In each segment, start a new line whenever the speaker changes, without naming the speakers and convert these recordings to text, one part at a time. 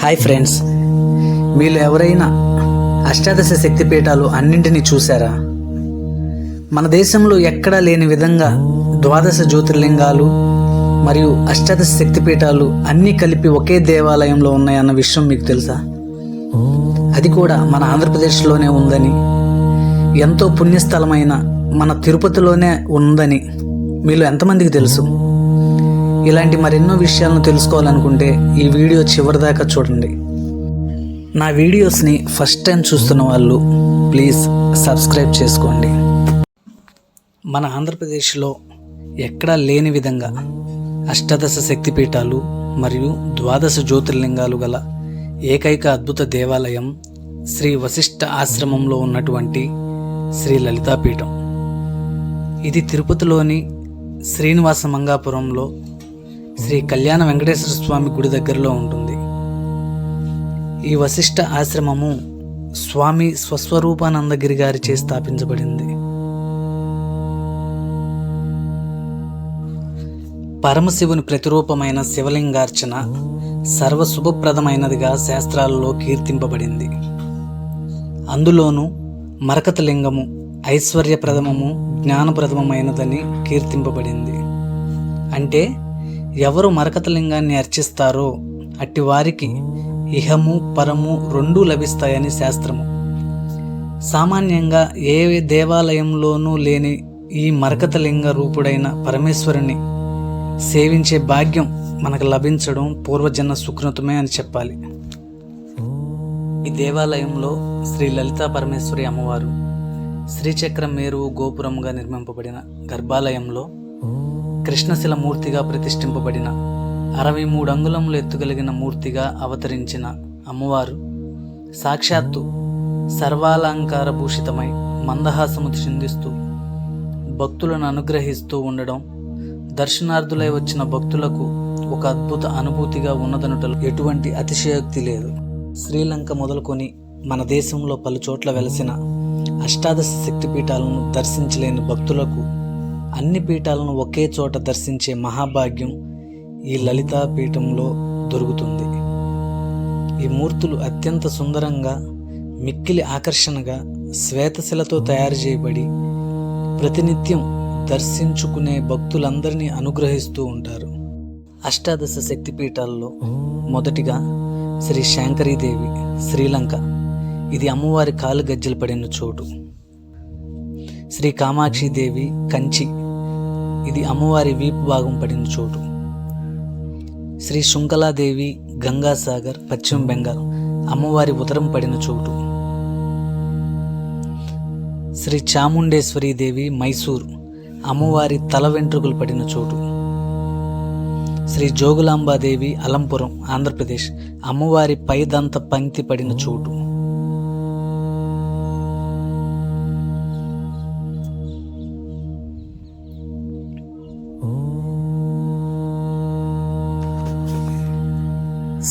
Hi friends, మీలో ఎవరైనా అష్టాదశ శక్తిపీఠాలు అన్నింటినీ చూసారా? మన దేశంలో ఎక్కడా లేని విధంగా ద్వాదశ జ్యోతిర్లింగాలు మరియు అష్టాదశ శక్తిపీఠాలు అన్నీ కలిపి ఒకే దేవాలయంలో ఉన్నాయన్న విషయం మీకు తెలుసా? అది కూడా మన ఆంధ్రప్రదేశ్లోనే ఉందని, ఎంతో పుణ్యస్థలమైన మన తిరుపతిలోనే ఉందని మీలో ఎంతమందికి తెలుసు? ఇలాంటి మరెన్నో విషయాలను తెలుసుకోవాలనుకుంటే ఈ వీడియో చివరిదాకా చూడండి. నా వీడియోస్ని ఫస్ట్ టైం చూస్తున్న వాళ్ళు ప్లీజ్ సబ్స్క్రైబ్ చేసుకోండి. మన ఆంధ్రప్రదేశ్లో ఎక్కడా లేని విధంగా అష్టాదశ శక్తిపీఠాలు మరియు ద్వాదశ జ్యోతిర్లింగాలు గల ఏకైక అద్భుత దేవాలయం శ్రీ వశిష్ఠ ఆశ్రమంలో ఉన్నటువంటి శ్రీ లలితాపీఠం. ఇది తిరుపతిలోని శ్రీనివాస మంగాపురంలో శ్రీ కళ్యాణ వెంకటేశ్వర స్వామి గుడి దగ్గరలో ఉంటుంది. ఈ వశిష్ఠ ఆశ్రమము స్వామి స్వస్వరూపానందగిరి గారిచే స్థాపించబడింది. పరమశివుని ప్రతిరూపమైన శివలింగార్చన సర్వశుభప్రదమైనదిగా శాస్త్రాలలో కీర్తింపబడింది. అందులోనూ మరకత లింగము ఐశ్వర్యప్రదమము జ్ఞానప్రదమైనదని కీర్తింపబడింది. అంటే ఎవరు మరకత లింగాన్ని అర్చిస్తారో అట్టి వారికి ఇహము పరము రెండూ లభిస్తాయని శాస్త్రము. సామాన్యంగా ఏ దేవాలయంలోనూ లేని ఈ మరకత లింగ రూపుడైన పరమేశ్వరుని సేవించే భాగ్యం మనకు లభించడం పూర్వజన్మ సుకృతమే అని చెప్పాలి. ఈ దేవాలయంలో శ్రీ లలితా పరమేశ్వరి అమ్మవారు శ్రీచక్ర మేరు గోపురముగా నిర్మింపబడిన గర్భాలయంలో కృష్ణశిల మూర్తిగా ప్రతిష్ఠింపబడిన 63 అంగుళములు ఎత్తుగలిగిన మూర్తిగా అవతరించిన అమ్మవారు సాక్షాత్తు సర్వాలంకార భూషితమై మందహాసము చిందిస్తూ భక్తులను అనుగ్రహిస్తూ ఉండడం దర్శనార్థులై వచ్చిన భక్తులకు ఒక అద్భుత అనుభూతిగా ఉన్నదనుటలో ఎటువంటి అతిశయోక్తి లేదు. శ్రీలంక మొదలుకొని మన దేశంలో పలు చోట్ల వెలసిన అష్టాదశ శక్తిపీఠాలను దర్శించలేని భక్తులకు అన్ని పీఠాలను ఒకే చోట దర్శించే మహాభాగ్యం ఈ లలితా పీఠంలో దొరుకుతుంది. ఈ మూర్తులు అత్యంత సుందరంగా మిక్కిలి ఆకర్షణగా శ్వేతశిలతో తయారు చేయబడి ప్రతినిత్యం దర్శించుకునే భక్తులందరినీ అనుగ్రహిస్తూ ఉంటారు. అష్టాదశ శక్తిపీఠాల్లో మొదటిగా శ్రీ శాంకరీదేవి శ్రీలంక, ఇది అమ్మవారి కాలు గజ్జలు పడిన చోటు. శ్రీ కామాక్షిదేవి కంచి, ఇది అమ్మవారి వీపు భాగం పడిన చోటు. శ్రీ శుంకలాదేవి గంగాసాగర్ పశ్చిమ బెంగాల్, అమ్మవారి ఉదరం పడిన చోటు. శ్రీ చాముండేశ్వరీదేవి మైసూర్, అమ్మవారి తల వెంట్రుకలు పడిన చోటు. శ్రీ జోగులాంబాదేవి అలంపురం ఆంధ్రప్రదేశ్, అమ్మవారి పైదంత పంక్తి పడిన చోటు.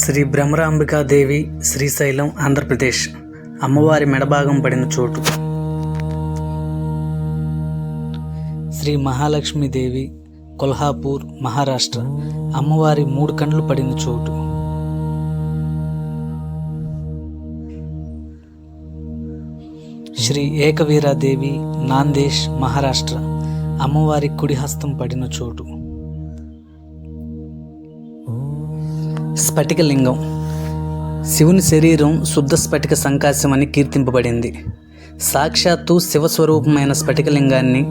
శ్రీ భ్రమరాంబికాదేవి శ్రీశైలం ఆంధ్రప్రదేశ్, అమ్మవారి మెడభాగం పడిన చోటు. శ్రీ మహాలక్ష్మీదేవి కొల్హాపూర్ మహారాష్ట్ర, అమ్మవారి 3 కండ్లు పడిన చోటు. శ్రీ ఏకవీరాదేవి నాందేశ్ మహారాష్ట్ర, అమ్మవారి కుడి హస్తం పడిన చోటు. స్ఫటికలింగం, శివుని శరీరం శుద్ధ స్ఫటిక సంకాశం అని కీర్తింపబడింది. సాక్షాత్తు శివస్వరూపమైన స్ఫటికలింగాన్ని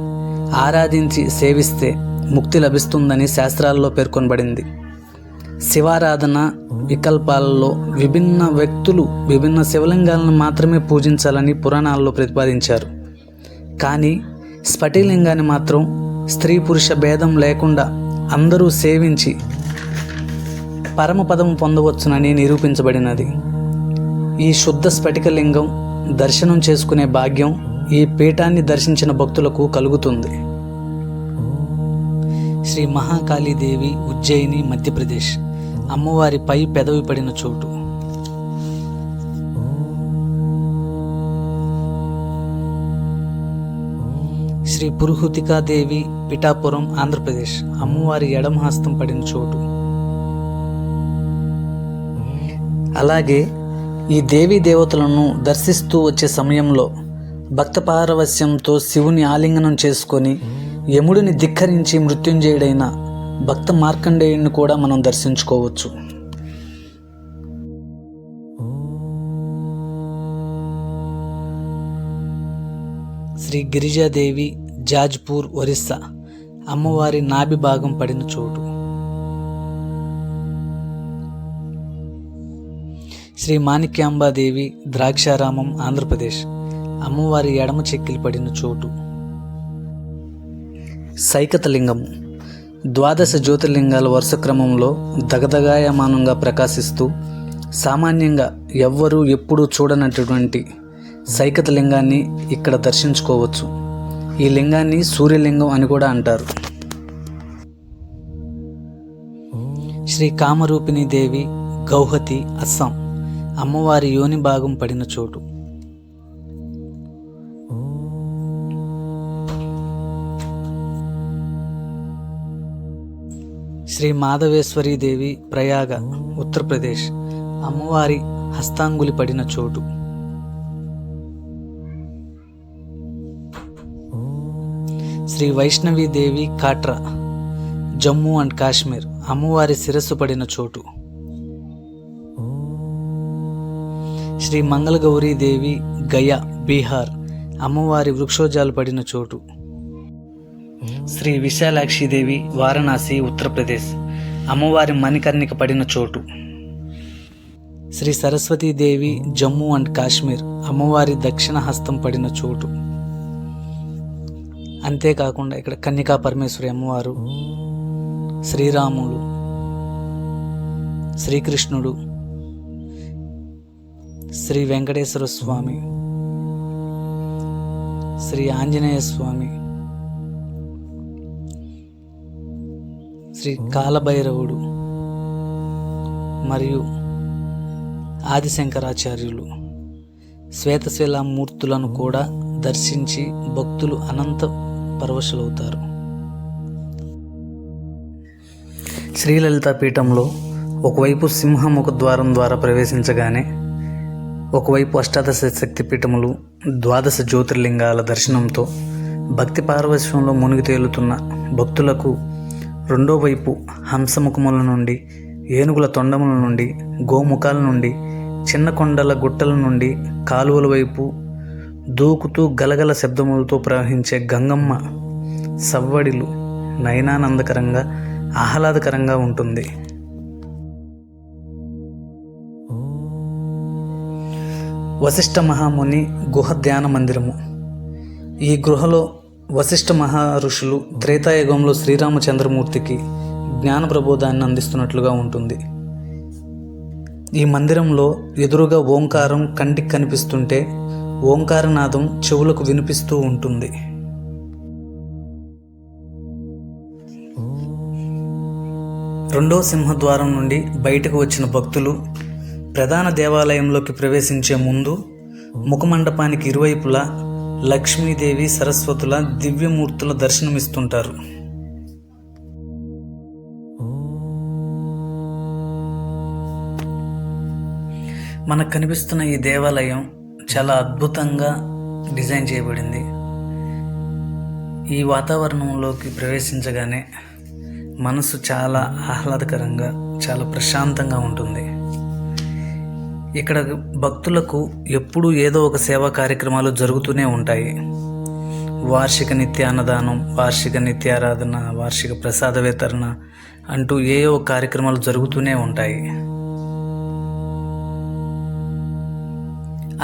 ఆరాధించి సేవిస్తే ముక్తి లభిస్తుందని శాస్త్రాల్లో పేర్కొనబడింది. శివారాధన వికల్పాలలో విభిన్న వ్యక్తులు విభిన్న శివలింగాలను మాత్రమే పూజించాలని పురాణాల్లో ప్రతిపాదించారు. కానీ స్ఫటికలింగాన్ని మాత్రం స్త్రీ పురుష భేదం లేకుండా అందరూ సేవించి పరమపదము పొందవచ్చునని నిరూపించబడినది. ఈ శుద్ధ స్ఫటికలింగం దర్శనం చేసుకునే భాగ్యం ఈ పీఠాన్ని దర్శించిన భక్తులకు కలుగుతుంది. శ్రీ మహాకాళీదేవి ఉజ్జయిని మధ్యప్రదేశ్, అమ్మవారి పై పెదవి పడిన చోటు. శ్రీ పురుహూతికాదేవి పిఠాపురం ఆంధ్రప్రదేశ్, అమ్మవారి ఎడమ హస్తం పడిన చోటు. అలాగే ఈ దేవీ దేవతలను దర్శిస్తూ వచ్చే సమయంలో భక్త పారవస్యంతో శివుని ఆలింగనం చేసుకొని యముడిని ధిక్కరించి మృత్యుంజయుడైన భక్త మార్కండేయుడిని కూడా మనం దర్శించుకోవచ్చు. శ్రీ గిరిజాదేవి, జాజ్పూర్, ఒరిస్సా. అమ్మవారి నాభి భాగం పడిన చోటు. శ్రీ మాణిక్యాంబాదేవి, ద్రాక్షారామం, ఆంధ్రప్రదేశ్. అమ్మవారి ఎడమ చెక్కిలి పడిన చోటు. సైకతలింగము 12 జ్యోతిర్లింగాల వరుస క్రమంలో దగదగాయమానంగా ప్రకాశిస్తూ సామాన్యంగా ఎవ్వరూ ఎప్పుడూ చూడనటువంటి సైకతలింగాన్ని ఇక్కడ దర్శించుకోవచ్చు. ఈ లింగాన్ని సూర్యలింగం అని కూడా అంటారు. శ్రీ కామరూపిణి దేవి, గౌహతి, అస్సాం. అమ్మవారి యోని భాగం పడిన చోటు. శ్రీ మాధవేశ్వరీ దేవి, ప్రయాగ, ఉత్తరప్రదేశ్. అమ్మవారి హస్తాంగులి పడిన చోటు. శ్రీ వైష్ణవీదేవి, కాట్రా, జమ్మూ అండ్ కాశ్మీర్. అమ్మవారి శిరస్సు పడిన చోటు. శ్రీ మంగళగౌరీ దేవి, గయా, బీహార్. అమ్మవారి వృక్షోజాలు పడిన చోటు. శ్రీ విశాలాక్షిదేవి, వారణాసి, ఉత్తరప్రదేశ్. అమ్మవారి మణికర్ణిక పడిన చోటు. శ్రీ సరస్వతీదేవి, జమ్మూ అండ్ కాశ్మీర్. అమ్మవారి దక్షిణ హస్తం పడిన చోటు. అంతేకాకుండా ఇక్కడ కన్యకా పరమేశ్వరి అమ్మవారు, శ్రీరాముడు, శ్రీకృష్ణుడు, శ్రీ వెంకటేశ్వర స్వామి, శ్రీ ఆంజనేయ స్వామి, శ్రీ కాలభైరవుడు మరియు ఆదిశంకరాచార్యులు శ్వేతశిలా మూర్తులను కూడా దర్శించి భక్తులు అనంత పరవశులవుతారు. శ్రీలలితా పీఠంలో ఒకవైపు సింహముఖ ద్వారం ద్వారా ప్రవేశించగానే ఒకవైపు అష్టాదశ శక్తిపీఠములు, 12 జ్యోతిర్లింగాల దర్శనంతో భక్తి పారవశ్యంలో మునిగి తేలుతున్న భక్తులకు రెండో వైపు హంసముఖముల నుండి, ఏనుగుల తొండముల నుండి, గోముఖాల నుండి, చిన్న కొండల గుట్టల నుండి, కాలువల వైపు దూకుతూ గలగల శబ్దములతో ప్రవహించే గంగమ్మ సవ్వడిలు నయనానందకరంగా, ఆహ్లాదకరంగా ఉంటుంది. వశిష్ఠ మహాముని గుహ ధ్యాన మందిరము. ఈ గృహలో వశిష్ఠ మహర్షులు త్రేతాయుగంలో శ్రీరామచంద్రమూర్తికి జ్ఞాన ప్రబోధాన్ని అందిస్తున్నట్లుగా ఉంటుంది. ఈ మందిరంలో ఎదురుగా ఓంకారం కంటికి కనిపిస్తుంటే ఓంకారనాదం చెవులకు వినిపిస్తూ ఉంటుంది. రెండో సింహద్వారం నుండి బయటకు వచ్చిన భక్తులు ప్రధాన దేవాలయంలోకి ప్రవేశించే ముందు ముఖమండపానికి ఇరువైపులా లక్ష్మీదేవి, సరస్వతుల దివ్యమూర్తుల దర్శనమిస్తుంటారు. మనకు కనిపిస్తున్న ఈ దేవాలయం చాలా అద్భుతంగా డిజైన్ చేయబడింది. ఈ వాతావరణంలోకి ప్రవేశించగానే మనసు చాలా ఆహ్లాదకరంగా, చాలా ప్రశాంతంగా ఉంటుంది. ఇక్కడ భక్తులకు ఎప్పుడూ ఏదో ఒక సేవా కార్యక్రమాలు జరుగుతూనే ఉంటాయి. వార్షిక నిత్య అన్నదానం, వార్షిక నిత్యారాధన, వార్షిక ప్రసాద వితరణ అంటూ ఏవో కార్యక్రమాలు జరుగుతూనే ఉంటాయి.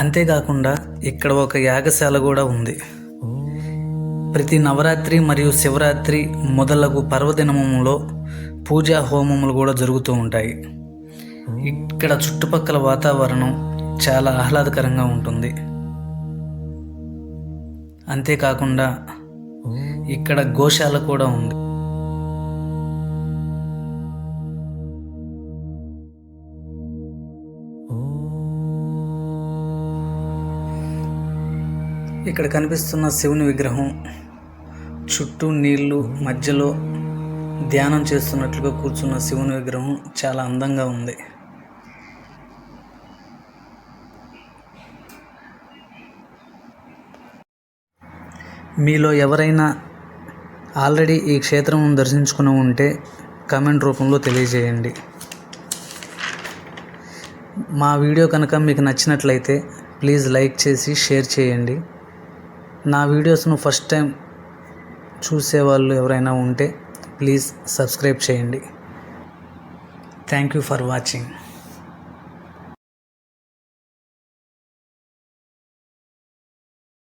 అంతేకాకుండా ఇక్కడ ఒక యాగశాల కూడా ఉంది. ప్రతి నవరాత్రి మరియు శివరాత్రి మొదలగు పర్వదినములో పూజా హోమములు కూడా జరుగుతూ ఉంటాయి. ఇక్కడ చుట్టుపక్కల వాతావరణం చాలా ఆహ్లాదకరంగా ఉంటుంది. అంతేకాకుండా ఇక్కడ గోశాల కూడా ఉంది. ఇక్కడ కనిపిస్తున్న శివుని విగ్రహం చుట్టూ నీళ్లు, మధ్యలో ధ్యానం చేస్తున్నట్లుగా కూర్చున్న శివుని విగ్రహం చాలా అందంగా ఉంది. మీలో ఎవరైనా ఆల్రెడీ ఈ క్షేత్రం దర్శించుకుని ఉంటే కామెంట్ రూపంలో తెలియజేయండి. మా వీడియో కనుక మీకు నచ్చినట్లయితే ప్లీజ్ లైక్ చేసి షేర్ చేయండి. నా వీడియోస్ను ఫస్ట్ టైం చూసేవాళ్ళు ఎవరైనా ఉంటే ప్లీజ్ సబ్స్క్రైబ్ చేయండి. Thank you for watching.